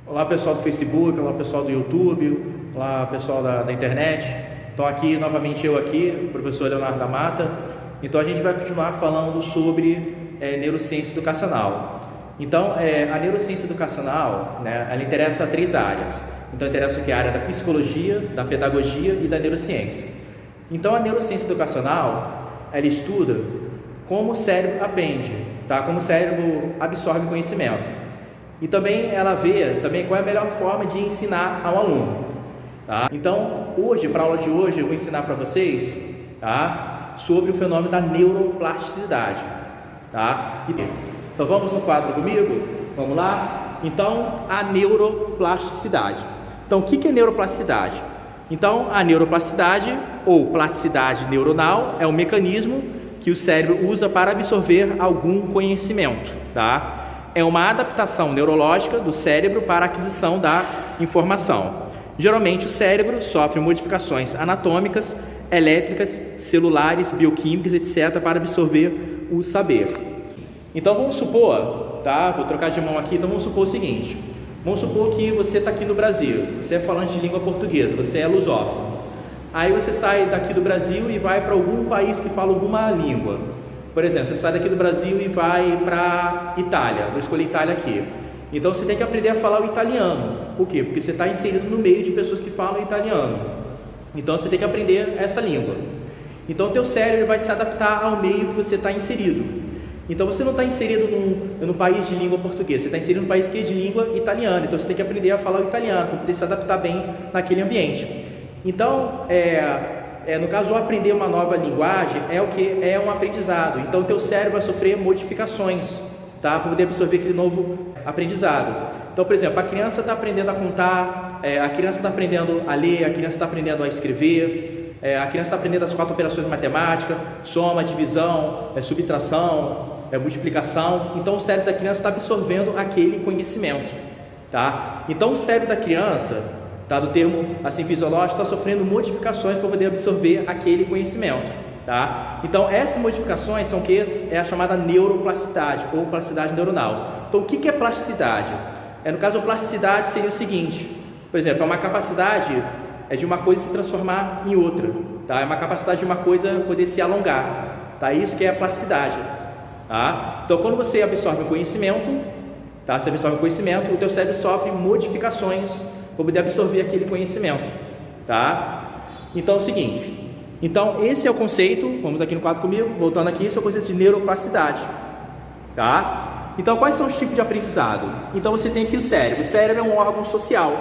Olá pessoal do Facebook, olá pessoal do YouTube, olá pessoal da internet. Então aqui novamente eu aqui, professor Leonardo da Mata. Então a gente vai continuar falando sobre neurociência educacional. Então a neurociência educacional, né, ela interessa a três áreas. Então interessa aqui a área da psicologia, da pedagogia e da neurociência. Então a neurociência educacional, ela estuda como o cérebro aprende, tá? Como o cérebro absorve conhecimento. E também ela vê também qual é a melhor forma de ensinar ao aluno, tá? Então, hoje, para a aula de hoje, eu vou ensinar para vocês, tá, sobre o fenômeno da neuroplasticidade, tá? Então, vamos no quadro comigo? Vamos lá? Então, a neuroplasticidade. Então, o que é neuroplasticidade? Então, a neuroplasticidade ou plasticidade neuronal é um mecanismo que o cérebro usa para absorver algum conhecimento, tá? É uma adaptação neurológica do cérebro para a aquisição da informação. Geralmente o cérebro sofre modificações anatômicas, elétricas, celulares, bioquímicas, etc. para absorver o saber. Então vamos supor, tá? Vou trocar de mão aqui, então vamos supor o seguinte. Vamos supor que você está aqui no Brasil, você é falante de língua portuguesa, você é lusófono. Aí você sai daqui do Brasil e vai para algum país que fala alguma língua. Por exemplo, você sai daqui do Brasil e vai para Itália. Vou escolher Itália aqui. Então você tem que aprender a falar o italiano. Por quê? Porque você está inserido no meio de pessoas que falam italiano. Então você tem que aprender essa língua. Então o teu cérebro vai se adaptar ao meio que você está inserido. Então você não está inserido num país de língua portuguesa, você está inserido num país que é de língua italiana. Então você tem que aprender a falar o italiano para poder se adaptar bem naquele ambiente. Então, no caso, aprender uma nova linguagem é o que? É um aprendizado. Então, o teu cérebro vai sofrer modificações, tá? Para poder absorver aquele novo aprendizado. Então, por exemplo, a criança está aprendendo a contar, a criança está aprendendo a ler, a criança está aprendendo a escrever, a criança está aprendendo as 4 operações de matemática, soma, divisão, subtração, multiplicação. Então, o cérebro da criança está absorvendo aquele conhecimento, tá? Então, o cérebro da criança, tá, do termo assim fisiológico, está sofrendo modificações para poder absorver aquele conhecimento, tá? Então essas modificações são que é a chamada neuroplasticidade ou plasticidade neuronal. Então o que é plasticidade? No caso, a plasticidade seria o seguinte, por exemplo, é uma capacidade de uma coisa se transformar em outra, tá? É uma capacidade de uma coisa poder se alongar, tá? Isso que é a plasticidade, tá? Então quando você absorve o conhecimento, tá? Você absorve o conhecimento, o teu cérebro sofre modificações para poder absorver aquele conhecimento, tá? Então é o seguinte, então esse é o conceito, vamos aqui no quadro comigo, voltando aqui, esse é o conceito de neuroplasticidade, tá? Então quais são os tipos de aprendizado? Então você tem aqui o cérebro é um órgão social,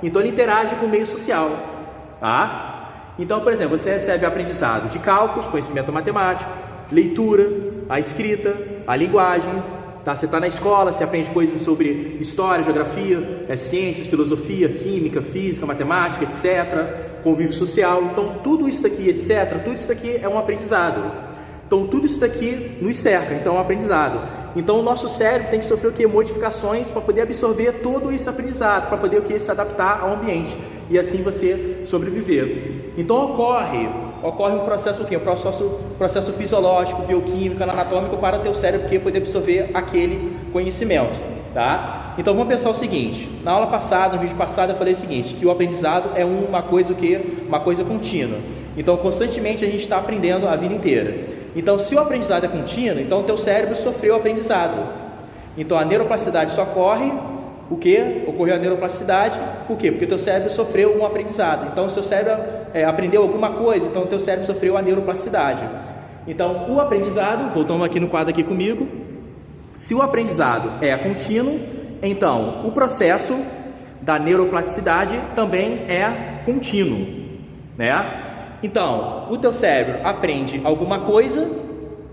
então ele interage com o meio social, tá? Então, por exemplo, você recebe aprendizado de cálculos, conhecimento matemático, leitura, a escrita, a linguagem, tá? Você está na escola, você aprende coisas sobre história, geografia, ciências, filosofia, química, física, matemática, etc. Convívio social. Então, tudo isso daqui, etc. Tudo isso daqui é um aprendizado. Então, tudo isso daqui nos cerca. Então, é um aprendizado. Então, o nosso cérebro tem que sofrer o quê? Modificações para poder absorver todo esse aprendizado, para poder o quê? Se adaptar ao ambiente e assim você sobreviver. Então, ocorre um processo o quê? Um processo fisiológico, bioquímico, anatômico para o teu cérebro poder absorver aquele conhecimento, tá? Então vamos pensar o seguinte, na aula passada, no vídeo passado eu falei o seguinte, que o aprendizado é uma coisa uma coisa contínua. Então constantemente a gente está aprendendo a vida inteira. Então se o aprendizado é contínuo, então o teu cérebro sofreu o aprendizado. Então a neuroplasticidade só ocorre o que? Ocorreu a neuroplasticidade, por quê? Porque o teu cérebro sofreu um aprendizado. Então o seu cérebro aprendeu alguma coisa, então o teu cérebro sofreu a neuroplasticidade. Então o aprendizado, voltando aqui no quadro aqui comigo, se o aprendizado é contínuo, então o processo da neuroplasticidade também é contínuo, né? Então o teu cérebro aprende alguma coisa,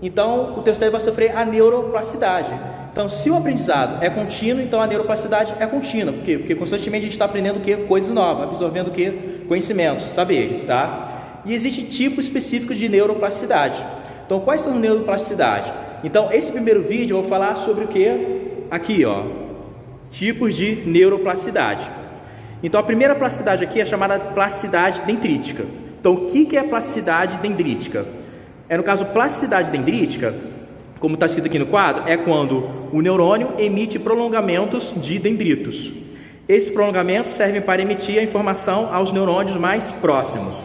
então o teu cérebro vai sofrer a neuroplasticidade. Então, se o aprendizado é contínuo, então a neuroplasticidade é contínua. Por quê? Porque constantemente a gente está aprendendo o quê? Coisas novas, absorvendo o quê? Conhecimentos, saberes, tá? E existe tipo específico de neuroplasticidade. Então, quais são as neuroplasticidades? Então, esse primeiro vídeo eu vou falar sobre o quê? Aqui, ó, tipos de neuroplasticidade. Então, a primeira plasticidade aqui é chamada plasticidade dendrítica. Então, o que é plasticidade dendrítica? No caso, plasticidade dendrítica, como está escrito aqui no quadro, é quando o neurônio emite prolongamentos de dendritos. Esses prolongamentos servem para emitir a informação aos neurônios mais próximos,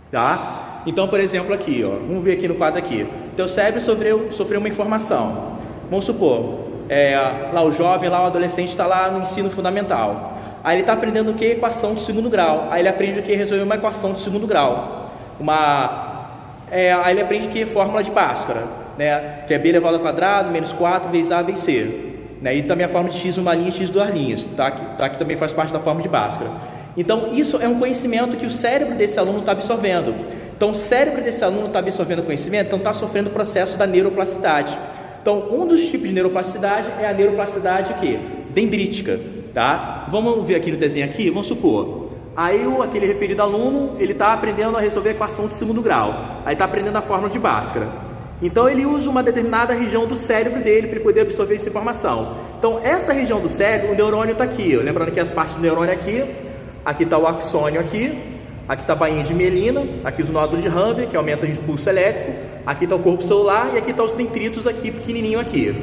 tá? Então, por exemplo, aqui, ó, vamos ver aqui no quadro aqui. Teu cérebro sofreu uma informação. Vamos supor, lá o jovem, lá o adolescente está lá no ensino fundamental. Aí ele está aprendendo o que? Equação de segundo grau. Aí ele aprende o que? Resolver uma equação de segundo grau. Aí ele aprende o que? Fórmula de Bhaskara, né? Que é b elevado ao quadrado menos 4 vezes a vezes c. Né? E também a forma de x uma linha, x duas linhas, tá? Que também faz parte da fórmula de Bhaskara. Então, isso é um conhecimento que o cérebro desse aluno está absorvendo. Então, o cérebro desse aluno está absorvendo conhecimento, então está sofrendo o processo da neuroplasticidade. Então, um dos tipos de neuroplasticidade é a neuroplasticidade que? Dendrítica, tá? Vamos ver aqui no desenho aqui, vamos supor. Aí aquele referido aluno, ele está aprendendo a resolver a equação de segundo grau. Aí está aprendendo a fórmula de Bhaskara. Então, ele usa uma determinada região do cérebro dele para poder absorver essa informação. Então, essa região do cérebro, o neurônio está aqui. Lembrando que as partes do neurônio aqui está o axônio aqui está a bainha de mielina, aqui os nódulos de Hanver, que aumenta o impulso elétrico, aqui está o corpo celular e aqui está os dendritos aqui, pequenininho aqui.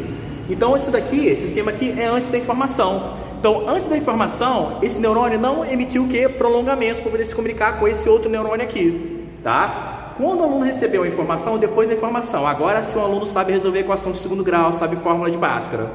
Então, esse esquema aqui é antes da informação. Então, antes da informação, esse neurônio não emitiu o que? Prolongamentos para poder se comunicar com esse outro neurônio aqui, tá? Quando o aluno recebeu a informação, depois da informação, agora sim o aluno sabe resolver a equação de segundo grau, sabe fórmula de Bhaskara.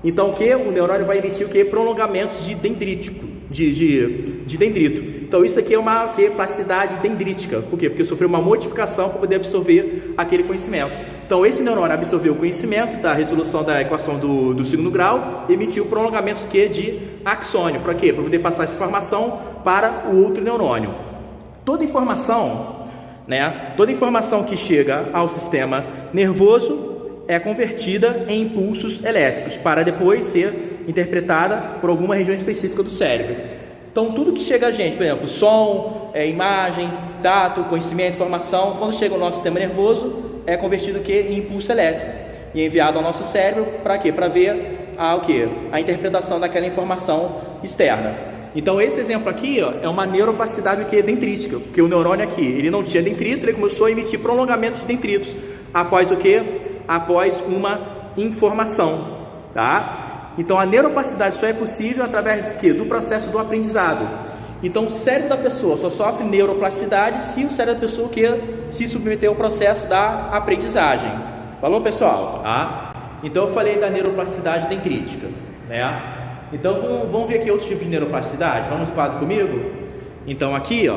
Então, o neurônio vai emitir o que? Prolongamentos de dendrítico, de dendrito. Então, isso aqui é uma plasticidade dendrítica. Por quê? Porque sofreu uma modificação para poder absorver aquele conhecimento. Então, esse neurônio absorveu o conhecimento da resolução da equação do segundo grau e emitiu prolongamentos de axônio. Para quê? Para poder passar essa informação para o outro neurônio. Toda informação que chega ao sistema nervoso é convertida em impulsos elétricos para depois ser interpretada por alguma região específica do cérebro. Então, tudo que chega a gente, por exemplo, som, imagem, tato, conhecimento, informação, quando chega ao nosso sistema nervoso, é convertido em impulso elétrico e enviado ao nosso cérebro para quê? Para ver a interpretação daquela informação externa. Então, esse exemplo aqui é uma neuroplasticidade dendrítica, porque o neurônio aqui, ele não tinha dendrito, ele começou a emitir prolongamentos de dendritos após após uma informação, tá? Então, a neuroplasticidade só é possível através do processo do aprendizado. Então, o cérebro da pessoa só sofre neuroplasticidade se o cérebro da pessoa se submeter ao processo da aprendizagem. Falou, pessoal? Tá? Então, eu falei da neuroplasticidade dendrítica, né? Então, vamos ver aqui outros tipos de neuroplasticidade. Vamos no quadro comigo? Então, aqui,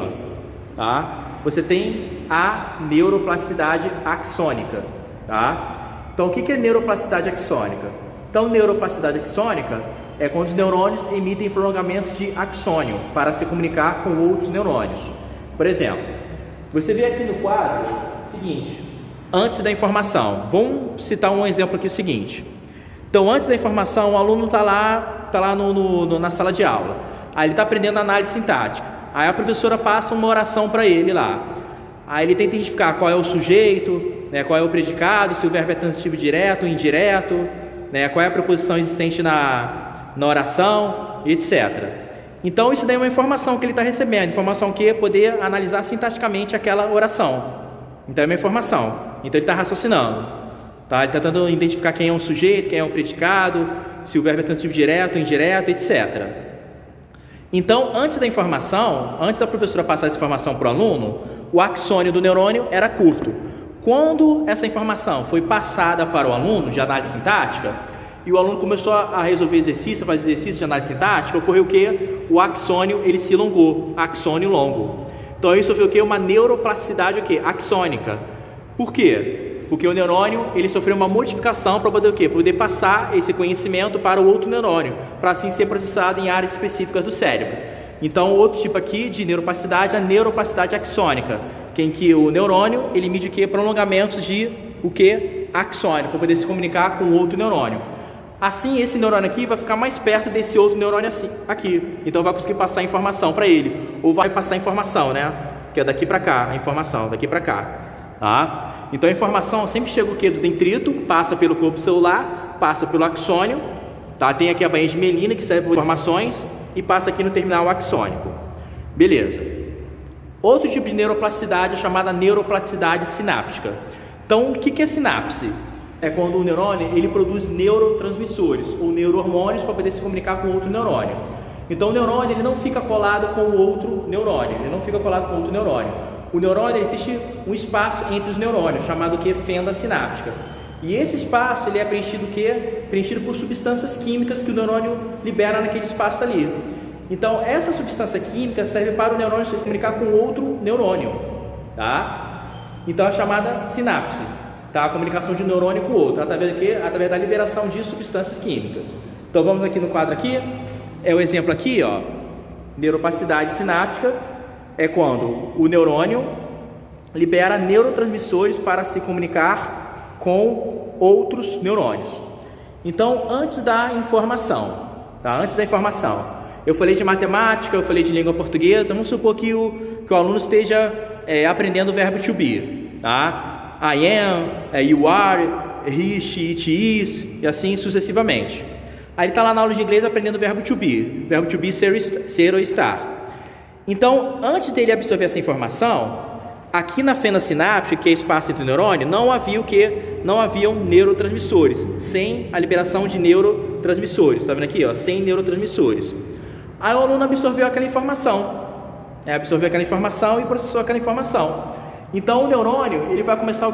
você tem a neuroplasticidade axônica, tá? Então, o que é neuroplasticidade axônica? Então, neuroplasticidade axônica é quando os neurônios emitem prolongamentos de axônio para se comunicar com outros neurônios. Por exemplo, você vê aqui no quadro o seguinte, antes da informação. Vamos citar um exemplo aqui, o seguinte. Então, antes da informação, o aluno está lá na sala de aula. Aí ele está aprendendo análise sintática. Aí a professora passa uma oração para ele lá. Aí ele tenta identificar qual é o sujeito, qual é o predicado, se o verbo é transitivo direto ou indireto, qual é a preposição existente na oração, etc. Então, isso daí é uma informação que ele está recebendo, informação que é poder analisar sintaticamente aquela oração. Então, é uma informação. Então, ele está raciocinando. Tá? Ele está tentando identificar quem é o sujeito, quem é o predicado, se o verbo é transitivo direto ou indireto, etc. Então, antes da informação, antes da professora passar essa informação para o aluno, o axônio do neurônio era curto. Quando essa informação foi passada para o aluno de análise sintática e o aluno começou a resolver exercício, a fazer exercício de análise sintática, ocorreu o quê? O axônio ele se alongou, axônio longo. Então isso foi o quê? Uma neuroplasticidade axônica. Por quê? Porque o neurônio ele sofreu uma modificação para poder o quê? Poder passar esse conhecimento para o outro neurônio, para assim ser processado em áreas específicas do cérebro. Então, outro tipo aqui de neuroplasticidade é a neuroplasticidade axônica, em que o neurônio ele emite o quê? Prolongamentos de axônio, para poder se comunicar com outro neurônio. Assim, esse neurônio aqui vai ficar mais perto desse outro neurônio aqui. Então, vai conseguir passar informação para ele, ou vai passar informação, que é daqui para cá, a informação, daqui para cá. Tá? Então, a informação sempre chega do dendrito, passa pelo corpo celular, passa pelo axônio, tá? Tem aqui a bainha de mielina que serve para informações e passa aqui no terminal axônico. Beleza. Outro tipo de neuroplasticidade é chamada neuroplasticidade sináptica. Então, o que é sinapse? É quando o neurônio ele produz neurotransmissores ou neurohormônios para poder se comunicar com outro neurônio. Então o neurônio ele não fica colado com o outro neurônio, O neurônio, existe um espaço entre os neurônios, chamado que fenda sináptica. E esse espaço ele é preenchido Preenchido por substâncias químicas que o neurônio libera naquele espaço ali. Então essa substância química serve para o neurônio se comunicar com outro neurônio, tá? Então é chamada sinapse, tá? A comunicação de um neurônio com o outro, através de quê? Através da liberação de substâncias químicas. Então vamos aqui no quadro aqui, é o exemplo aqui, ó, neuroplasticidade sináptica, é quando o neurônio libera neurotransmissores para se comunicar com outros neurônios. Então, antes da informação, eu falei de matemática, eu falei de língua portuguesa, vamos supor que o aluno esteja aprendendo o verbo to be, tá? I am, you are, he, she, it is, e assim sucessivamente. Aí ele está lá na aula de inglês aprendendo o verbo to be, ser ou estar. Então, antes dele absorver essa informação, aqui na fenda sináptica, que é espaço entre o neurônio, não haviam neurotransmissores, sem a liberação de neurotransmissores. Está vendo aqui, ó, sem neurotransmissores. Aí o aluno absorveu aquela informação, e processou aquela informação. Então o neurônio ele vai começar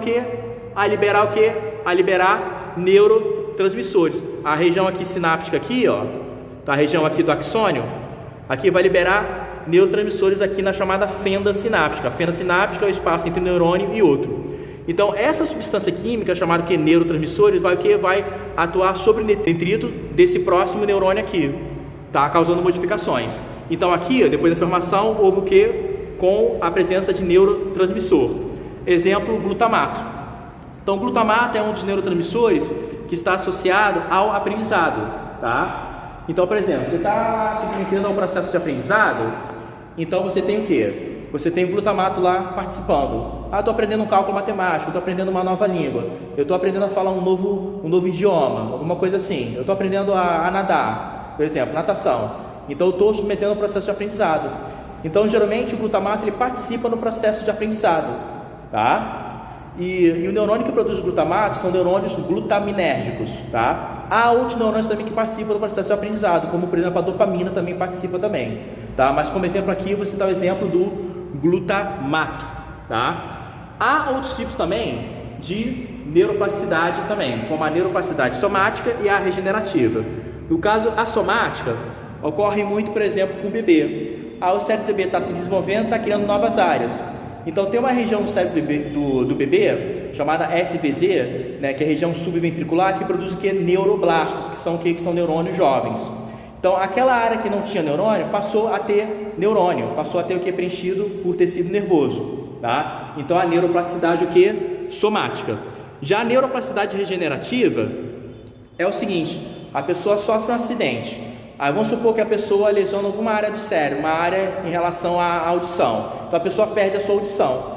a liberar neurotransmissores. A região aqui sináptica aqui, ó, tá, a região aqui do axônio, aqui vai liberar neurotransmissores aqui na chamada fenda sináptica. A fenda sináptica é o espaço entre um neurônio e outro. Então essa substância química chamada neurotransmissores vai atuar sobre o detrito desse próximo neurônio aqui, tá, causando modificações. Então aqui, depois da informação, houve o que? Com a presença de neurotransmissor. Exemplo, glutamato. Então o glutamato é um dos neurotransmissores que está associado ao aprendizado, tá? Então, por exemplo, você está submetendo a um processo de aprendizado, então você tem o quê? Você tem o glutamato lá participando. Estou aprendendo um cálculo matemático, estou aprendendo uma nova língua, eu estou aprendendo a falar um novo idioma, alguma coisa assim. Eu estou aprendendo a nadar, por exemplo, natação. Então eu estou submetendo ao processo de aprendizado. Então, geralmente, o glutamato ele participa no processo de aprendizado, tá? E o neurônio que produz glutamato são neurônios glutaminérgicos, tá? Há outros neurônios também que participam do processo de aprendizado, como por exemplo a dopamina também participa também, tá? Mas como exemplo aqui você dá o exemplo do glutamato, tá? Há outros tipos também de neuroplasticidade também, como a neuroplasticidade somática e a regenerativa. No caso, a somática ocorre muito, por exemplo, com o bebê. O cérebro do bebê está se desenvolvendo, está criando novas áreas. Então tem uma região do cérebro do bebê chamada SVZ, né, que é a região subventricular, que produz o que? Neuroblastos, que são neurônios jovens. Então aquela área que não tinha neurônio passou a ter neurônio, passou a ter o que? Preenchido por tecido nervoso, tá? Então a neuroplasticidade o que? Somática. Já a neuroplasticidade regenerativa é o seguinte: a pessoa sofre um acidente. Aí vamos supor que a pessoa lesiona alguma área do cérebro, uma área em relação à audição. Então a pessoa perde a sua audição.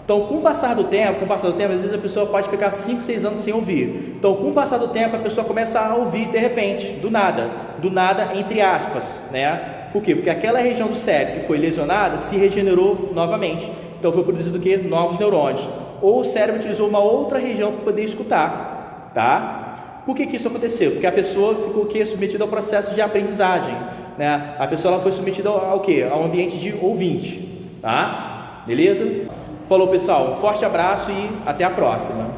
Então com o passar do tempo, às vezes a pessoa pode ficar 5, 6 anos sem ouvir. Então com o passar do tempo a pessoa começa a ouvir de repente, do nada entre aspas, né? Por quê? Porque aquela região do cérebro que foi lesionada se regenerou novamente. Então foi produzido o quê? Novos neurônios. Ou o cérebro utilizou uma outra região para poder escutar, tá? Por que isso aconteceu? Porque a pessoa ficou submetida ao processo de aprendizagem, né? A pessoa ela foi submetida ao quê? Ao ambiente de ouvinte, tá? Beleza? Falou, pessoal, um forte abraço e até a próxima.